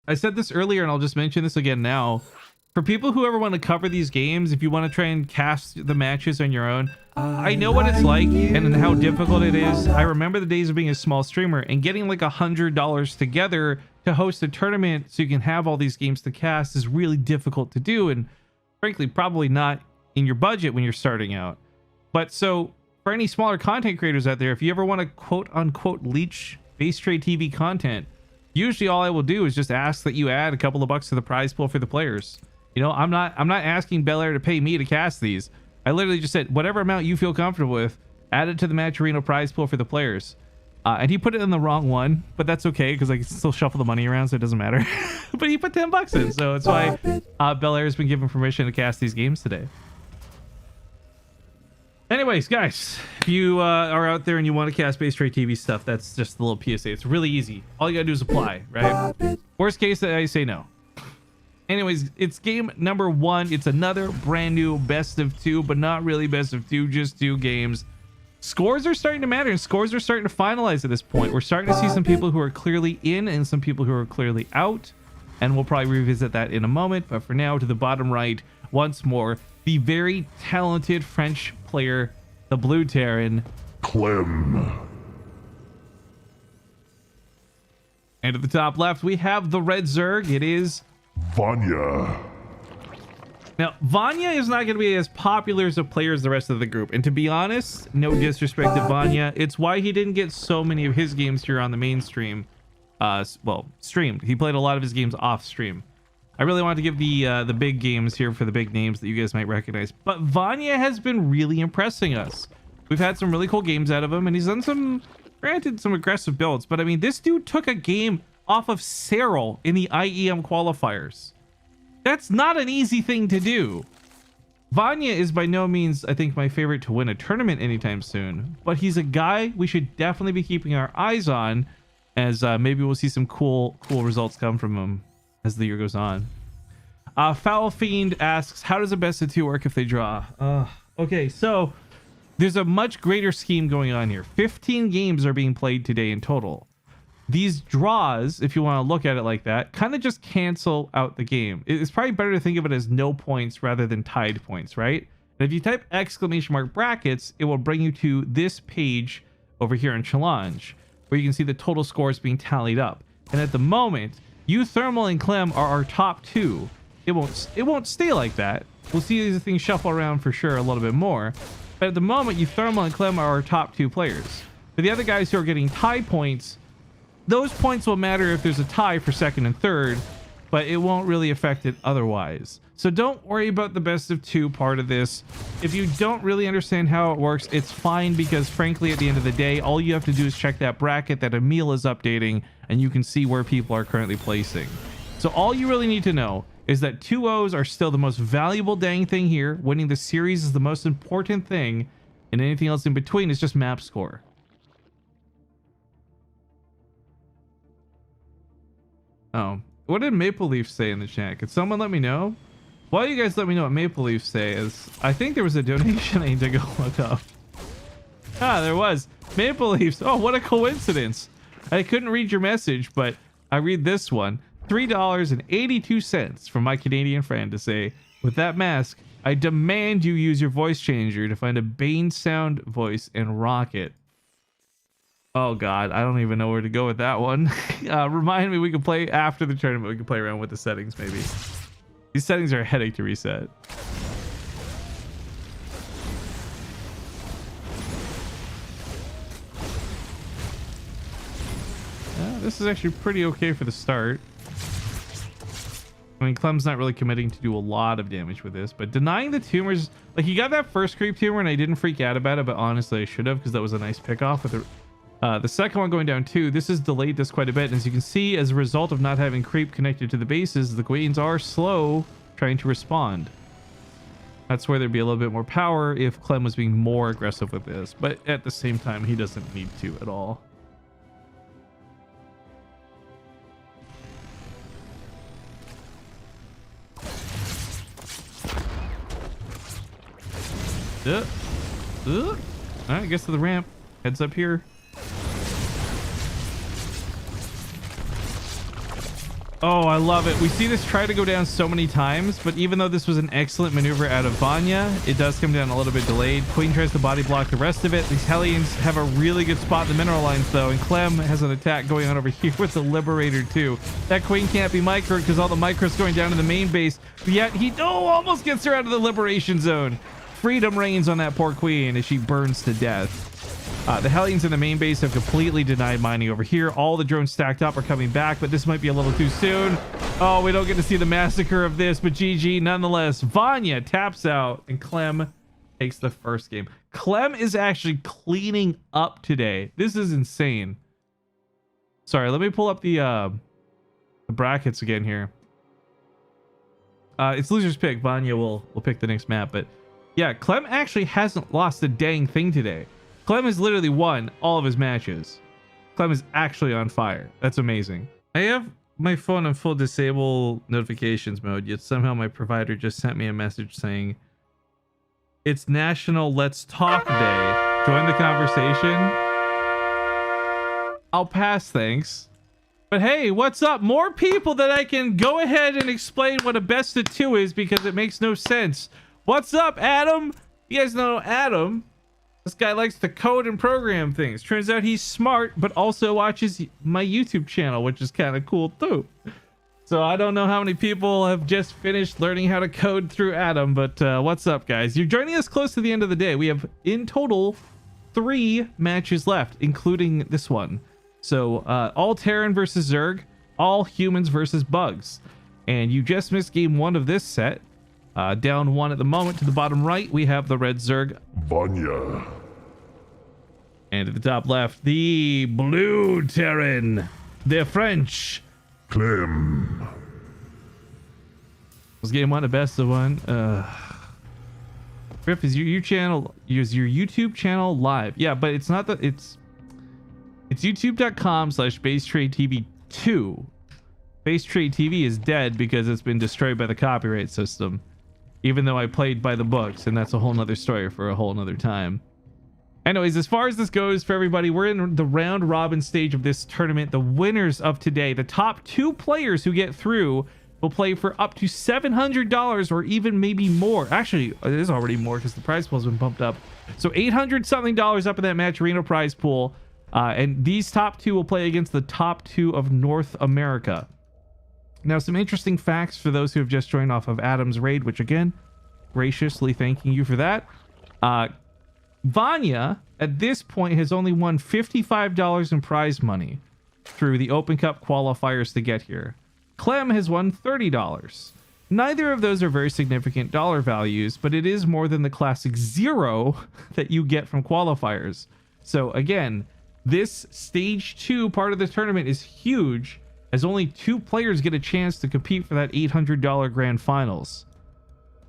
I said this earlier and I'll just mention this again now. For people who ever want to cover these games, if you want to try and cast the matches on your own, I know what it's like and how difficult it is. I remember the days of being a small streamer and getting like $100 together to host a tournament so you can have all these games to cast is really difficult to do, and frankly probably not in your budget when you're starting out. But so for any smaller content creators out there, if you ever want to quote unquote leech BaseTradeTV content, usually all I will do is just ask that you add a couple of bucks to the prize pool for the players. You know, I'm not asking Bel Air to pay me to cast these. I literally just said whatever amount you feel comfortable with, add it to the Match Arena prize pool for the players. And he put it in the wrong one, but that's okay because I can still shuffle the money around, so it doesn't matter. But he put 10 bucks in, so it's why Bel Air has been given permission to cast these games today. Anyways, guys, if you are out there and you want to cast BaseTradeTV stuff, that's just a little PSA. It's really easy. All you gotta do is apply, right? Worst case, I say no. Anyways, it's game number 1. It's another brand new best of 2, but not really best of 2, just 2 games. Scores are starting to matter, and scores are starting to finalize at this point. We're starting to see some people who are clearly in and some people who are clearly out, and we'll probably revisit that in a moment. But for now, to the bottom right, once more, the very talented French player, the Blue Terran, Clem. And at the top left, we have the Red Zerg. It is Vanya. Now, Vanya is not going to be as popular as a player as the rest of the group. And to be honest, no disrespect to Vanya, it's why he didn't get so many of his games here on the mainstream. Well, streamed. He played a lot of his games off stream. I really wanted to give the big games here for the big names that you guys might recognize. But Vanya has been really impressing us. We've had some really cool games out of him, and he's done some, granted, some aggressive builds. But I mean, this dude took a game off of Cyril in the IEM qualifiers. That's not an easy thing to do. Vanya is by no means, I think, my favorite to win a tournament anytime soon, but he's a guy we should definitely be keeping our eyes on, as maybe we'll see some cool results come from him as the year goes on. Foul Fiend asks, how does a best of 2 work if they draw? Okay, so there's a much greater scheme going on here. 15 games are being played today in total. These draws, if you want to look at it like that, kind of just cancel out the game. It's probably better to think of it as no points rather than tied points, right? And if you type ! brackets, it will bring you to this page over here in Challenge, where you can see the total scores being tallied up. And at the moment, you, Thermal, and Clem are our top 2. It won't stay like that. We'll see these things shuffle around for sure a little bit more. But at the moment, you, Thermal, and Clem are our top 2 players. For the other guys who are getting tie points, those points will matter if there's a tie for second and third, but it won't really affect it otherwise. So don't worry about the best of 2 part of this. If you don't really understand how it works, it's fine, because frankly, at the end of the day, all you have to do is check that bracket that Emil is updating, and you can see where people are currently placing. So all you really need to know is that 2-0s are still the most valuable dang thing here. Winning the series is the most important thing, and anything else in between is just map score. Oh, what did Maple Leaf say in the chat? Could someone let me know? While you guys let me know what Maple Leaf say, is I think there was a donation I need to go look up. Ah, there was. Maple Leafs. Oh, what a coincidence. I couldn't read your message, but I read this one. $3.82 from my Canadian friend to say, with that mask, I demand you use your voice changer to find a Bane sound voice and rock it. Oh god, I don't even know where to go with that one. Remind me, we can play after the tournament. We can play around with the settings maybe. These settings are a headache to reset. This is actually pretty okay for the start. I mean, Clem's not really committing to do a lot of damage with this, but denying the tumors, like, he got that first creep tumor and I didn't freak out about it, but honestly I should have, because that was a nice pick off with the second one going down too. This has delayed this quite a bit, and as you can see, as a result of not having creep connected to the bases, the Queens are slow trying to respond. That's where there'd be a little bit more power if Clem was being more aggressive with this, but at the same time he doesn't need to at all. Alright, I guess to the ramp. Heads up here. Oh, I love it. We see this try to go down so many times, but even though this was an excellent maneuver out of Vanya, it does come down a little bit delayed. Queen tries to body block the rest of it. These Hellions have a really good spot in the mineral lines, though, and Clem has an attack going on over here with the Liberator, too. That Queen can't be microed because all the micros going down to the main base, but yet he almost gets her out of the Liberation Zone. Freedom reigns on that poor Queen as she burns to death. The Hellions in the main base have completely denied mining over here. All the drones stacked up are coming back, but this might be a little too soon. Oh, we don't get to see the massacre of this, but GG nonetheless. Vanya taps out, and Clem takes the first game. Clem is actually cleaning up today. This is insane. Sorry, let me pull up the brackets again here. It's loser's pick. Vanya will pick the next map, but yeah, Clem actually hasn't lost a dang thing today. Clem has literally won all of his matches. Clem is actually on fire. That's amazing. I have my phone on full disable notifications mode, yet somehow my provider just sent me a message saying, "It's National Let's Talk Day. Join the conversation." I'll pass, thanks. But hey, what's up? More people that I can go ahead and explain what a best of 2 is because it makes no sense. What's up, Adam? You guys know Adam. This guy likes to code and program things. Turns out he's smart, but also watches my YouTube channel, which is kind of cool too. So I don't know how many people have just finished learning how to code through Adam, but what's up, guys? You're joining us close to the end of the day. We have in total 3 matches left, including this one. So all Terran versus Zerg, all humans versus bugs. And you just missed game 1 of this set. Down 1 at the moment. To the bottom right, we have the red Zerg. Vanya. And at the top left, the blue Terran. They're French. Clem. Was game 1 the best of 1? Griff, is your channel, is your YouTube channel live? Yeah, but it's not that. It's youtube.com/BaseTradeTV2. BaseTradeTV is dead because it's been destroyed by the copyright system. Even though I played by the books, and that's a whole nother story for a whole nother time. Anyways, as far as this goes for everybody, we're in the round robin stage of this tournament. The winners of today, the top 2 players who get through, will play for up to $700 or even maybe more. Actually, it is already more because the prize pool has been bumped up. So $800 something up in that Match Arena prize pool. And these top 2 will play against the top 2 of North America. Now, some interesting facts for those who have just joined off of Adam's raid, which again, graciously thanking you for that. Vanya, at this point, has only won $55 in prize money through the Open Cup qualifiers to get here. Clem has won $30. Neither of those are very significant dollar values, but it is more than the classic 0 that you get from qualifiers. So again, this stage 2 part of the tournament is huge, as only 2 players get a chance to compete for that $800 grand finals.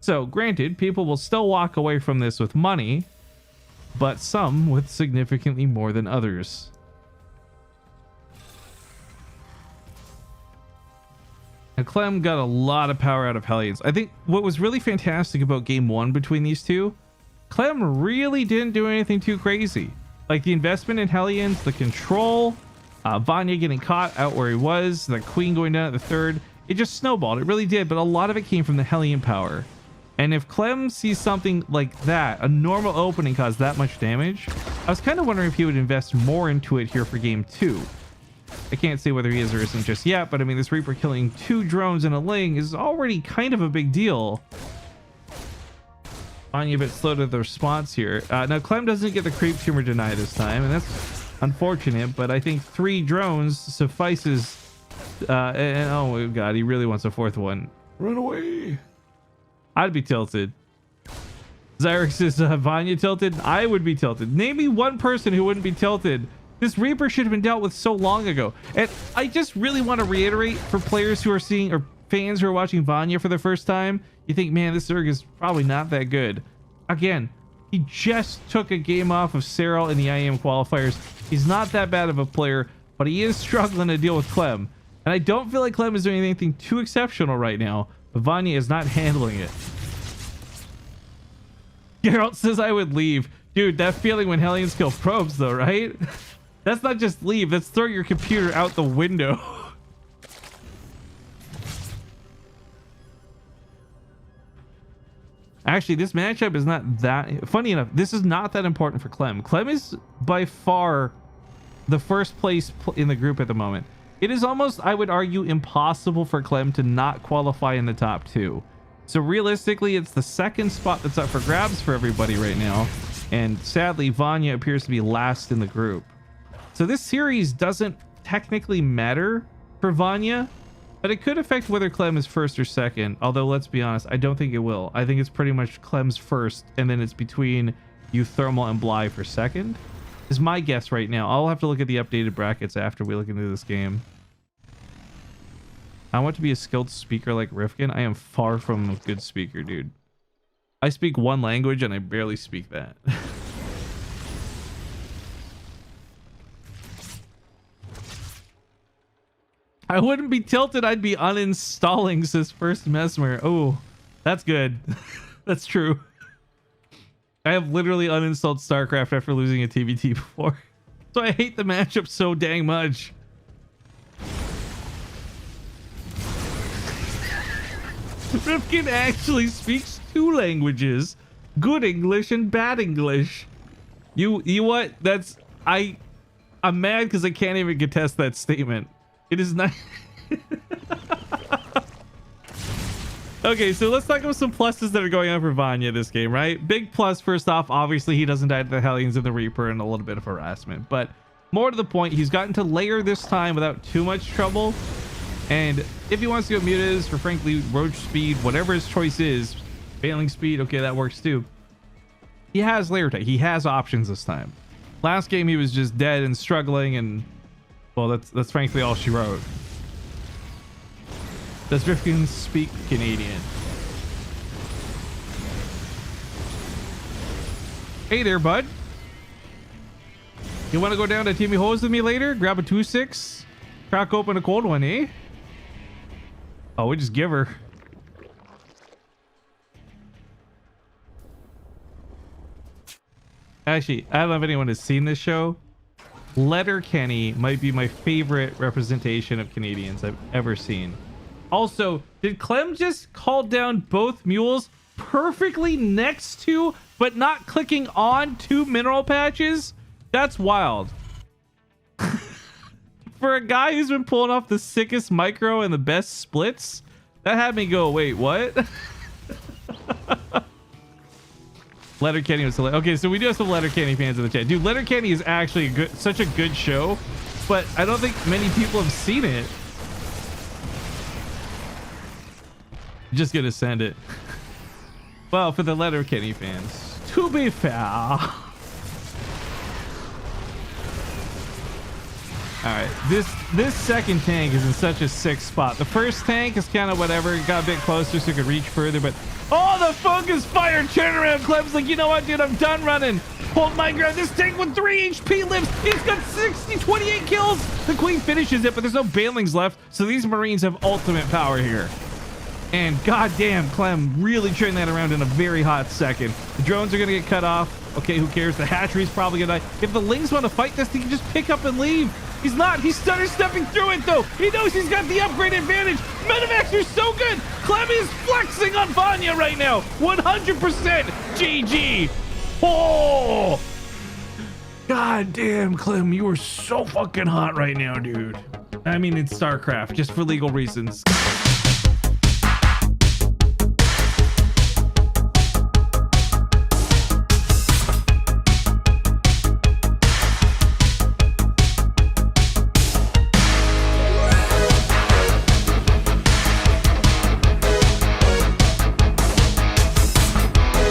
So granted, people will still walk away from this with money, but some with significantly more than others. Now, Clem got a lot of power out of Hellions. I think what was really fantastic about game 1 between these two, Clem really didn't do anything too crazy. Like the investment in Hellions, the control, Vanya getting caught out where he was, the Queen going down at the 3rd, it just snowballed. It really did, but a lot of it came from the Hellion power. And if Clem sees something like that, a normal opening cause that much damage, I was kind of wondering if he would invest more into it here for game 2. I can't say whether he is or isn't just yet, but I mean, this Reaper killing 2 drones in a ling is already kind of a big deal. Vanya a bit slow to the response here. Now, Clem doesn't get the creep tumor deny this time, and that's unfortunate, but I think 3 drones suffices. And oh god, he really wants a 4th one. Run away. I'd be tilted. Zyrex is Vanya tilted? I would be tilted. Name me one person who wouldn't be tilted. This Reaper should have been dealt with so long ago. And I just really want to reiterate for players who are seeing, or fans who are watching Vanya for the first time, you think, man, this Zerg is probably not that good. Again, he just took a game off of Serral in the IEM qualifiers. He's not that bad of a player, but he is struggling to deal with Clem. And I don't feel like Clem is doing anything too exceptional right now, but Vanya is not handling it. Geralt says I would leave. Dude, that feeling when Hellions kill probes though, right? That's not just leave, that's throw your computer out the window. Actually, this matchup is not that... Funny enough, this is not that important for Clem. Clem is by far the first place in the group at the moment. It is almost, I would argue, impossible for Clem to not qualify in the top 2. So realistically, it's the second spot that's up for grabs for everybody right now. And sadly, Vanya appears to be last in the group. So this series doesn't technically matter for Vanya, but it could affect whether Clem is first or second. Although, let's be honest, I don't think it will. I think it's pretty much Clem's first, and then it's between Euthermal and Bly for second. Is my guess right now. I'll have to look at the updated brackets after we look into this game. I want to be a skilled speaker like Rifkin. I am far from a good speaker, dude. I speak one language and I barely speak that. I wouldn't be tilted. I'd be uninstalling, says First Mesmer. Oh, that's good. That's true. I have literally uninstalled Starcraft after losing a TvZ before. So I hate the matchup so dang much. Rifkin actually speaks 2 languages. Good English and bad English. You what? That's... I'm mad because I can't even contest that statement. It is not... Okay, so let's talk about some pluses that are going on for Vanya this game, right? Big plus, first off, obviously he doesn't die to the Hellions and the Reaper and a little bit of harassment. But more to the point, he's gotten to layer this time without too much trouble. And if he wants to go mutas for, frankly, roach speed, whatever his choice is, failing speed, okay, that works too. He has layer tech. He has options this time. Last game, he was just dead and struggling, and, well, that's frankly all she wrote. Does Rifkin speak Canadian? Hey there, bud. You want to go down to Timmy Hose with me later? Grab a 2-6? Crack open a cold one, eh? Oh, we just give her. Actually, I don't know if anyone has seen this show. Letterkenny might be my favorite representation of Canadians I've ever seen. Also, did Clem just call down both mules perfectly next to, but not clicking on 2 mineral patches? That's wild. For a guy who's been pulling off the sickest micro and the best splits, that had me go, wait, what? Letterkenny was hilarious. Okay, so we do have some Letterkenny fans in the chat. Dude, Letterkenny is actually such a good show, but I don't think many people have seen it. Just gonna send it. Well, for the Letterkenny fans, to be fair. All right, this second tank is in such a sick spot. The first tank is kind of whatever. It got a bit closer so it could reach further, but oh, the focus fire turnaround. Clem's like, you know what, dude, I'm done running. Hold my ground. This tank with 3 HP lives. He's got 28 kills. The queen finishes it, but there's no bailings left, so these Marines have ultimate power here. And goddamn, Clem really turned that around in a very hot second. The drones are gonna get cut off. Okay, who cares? The hatchery's probably gonna die. If the Lings want to fight this, he can just pick up and leave. He's not. He's stutter stepping through it though. He knows he's got the upgrade advantage. Medivacs are so good. Clem is flexing on Vanya right now. 100% GG. Oh, god damn, Clem, you are so fucking hot right now, dude. I mean, it's StarCraft, just for legal reasons.